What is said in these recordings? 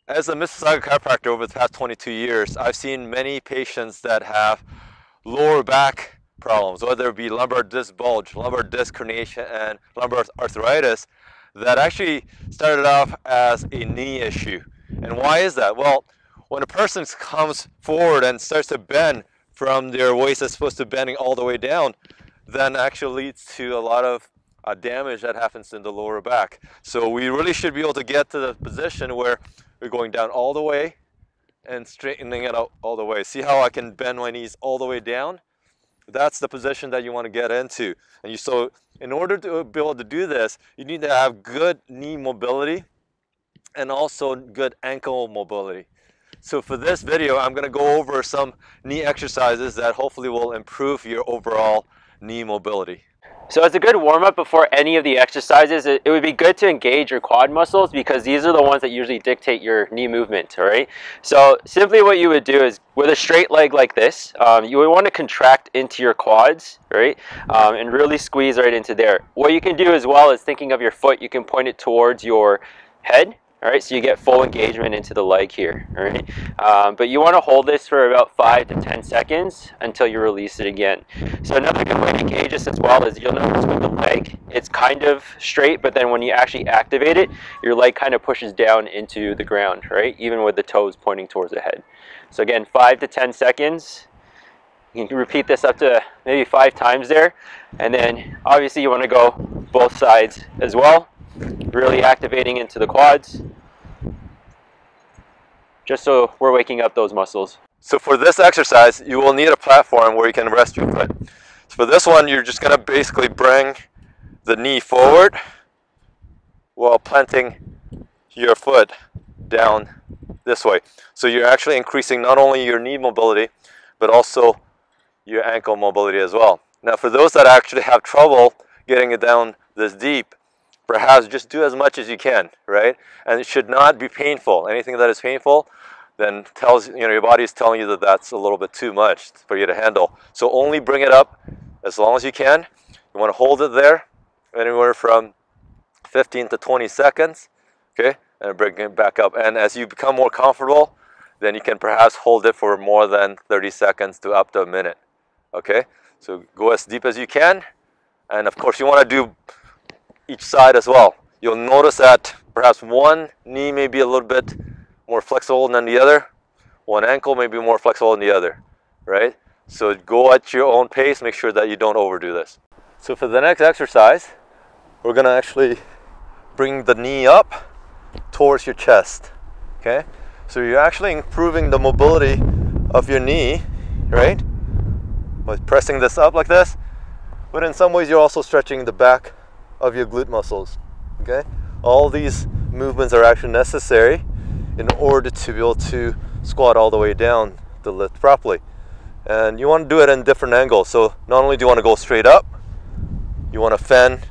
As a Mississauga chiropractor over the past 22 years, I've seen many patients that have lower back problems, whether it be lumbar disc bulge, lumbar disc herniation, and lumbar arthritis, that actually started off as a knee issue. And why is that? Well, when a person comes forward and starts to bend from their waist that's supposed to bending all the way down, then actually leads to a lot of damage that happens in the lower back. So we really should be able to get to the position where we're going down all the way and straightening it out all the way. See how I can bend my knees all the way down? That's the position that you want to get into. And so in order to be able to do this, you need to have good knee mobility and also good ankle mobility. So for this video, I'm going to go over some knee exercises that hopefully will improve your overall knee mobility. So it's a good warm-up before any of the exercises. It would be good to engage your quad muscles because these are the ones that usually dictate your knee movement, all right? So simply what you would do is with a straight leg like this, you would want to contract into your quads, right? And really squeeze right into there. What you can do as well is thinking of your foot, you can point it towards your head. All right, so you get full engagement into the leg here, all right? But you want to hold this for about 5 to 10 seconds until you release it again. So another good way to gauge this as well is you'll notice with the leg, it's kind of straight, but then when you actually activate it, your leg kind of pushes down into the ground, right? Even with the toes pointing towards the head. So again, 5 to 10 seconds. You can repeat this up to maybe 5 times there. And then obviously you want to go both sides as well. Really activating into the quads, just so we're waking up those muscles. So for this exercise, you will need a platform where you can rest your foot. So for this one, you're just going to basically bring the knee forward while planting your foot down this way. So you're actually increasing not only your knee mobility, but also your ankle mobility as well. Now for those that actually have trouble getting it down this deep, perhaps just do as much as you can, right? And it should not be painful. Anything that is painful then tells, your body is telling you that that's a little bit too much for you to handle. So only bring it up as long as you can. You want to hold it there anywhere from 15 to 20 seconds, okay? And bring it back up. And as you become more comfortable, then you can perhaps hold it for more than 30 seconds to up to a minute, okay? So go as deep as you can. And of course you want to do each side as well. You'll notice that perhaps one knee may be a little bit more flexible than the other. One ankle may be more flexible than the other, right? So go at your own pace. Make sure that you don't overdo this. So for the next exercise, we're going to actually bring the knee up towards your chest, okay? So you're actually improving the mobility of your knee, right? By pressing this up like this. But in some ways, you're also stretching the back of your glute muscles, okay? All these movements are actually necessary in order to be able to squat all the way down the lift properly. And you want to do it in different angles. So not only do you want to go straight up, you want to fan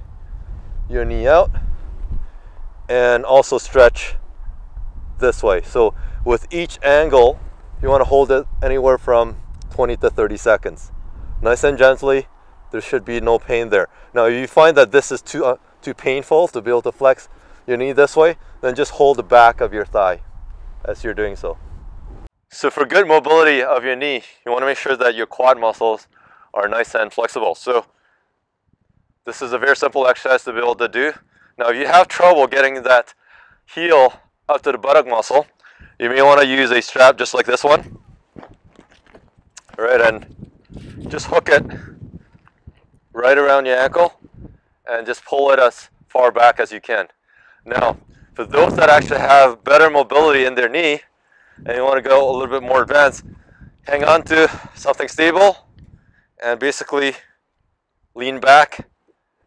your knee out and also stretch this way. So with each angle, you want to hold it anywhere from 20 to 30 seconds. Nice and gently. There should be no pain there. Now, if you find that this is too painful to be able to flex your knee this way, then just hold the back of your thigh as you're doing so. So for good mobility of your knee, you want to make sure that your quad muscles are nice and flexible. So this is a very simple exercise to be able to do. Now, if you have trouble getting that heel up to the buttock muscle, you may want to use a strap just like this one. All right, and just hook it right around your ankle and just pull it as far back as you can. Now, for those that actually have better mobility in their knee and you want to go a little bit more advanced, hang on to something stable and basically lean back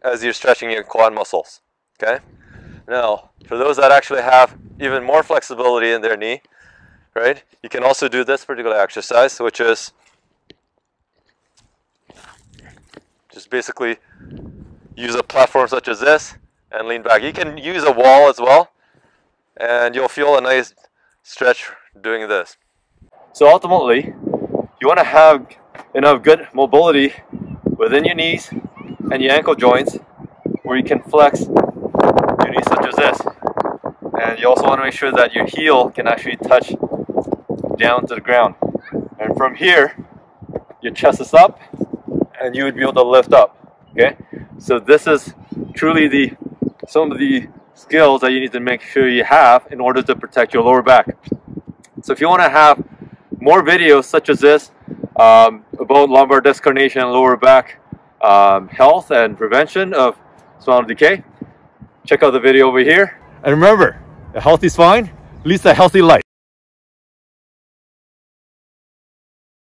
as you're stretching your quad muscles, okay? Now, for those that actually have even more flexibility in their knee, right, you can also do this particular exercise, which is just basically use a platform such as this and lean back. You can use a wall as well, and you'll feel a nice stretch doing this. So ultimately, you want to have enough good mobility within your knees and your ankle joints where you can flex your knees such as this. And you also want to make sure that your heel can actually touch down to the ground. And from here, your chest is up and you would be able to lift up. Okay, so this is truly some of the skills that you need to make sure you have in order to protect your lower back. So if you want to have more videos such as this about lumbar disc herniation and lower back health and prevention of spinal decay, check out the video over here. And remember, a healthy spine leads to a healthy life.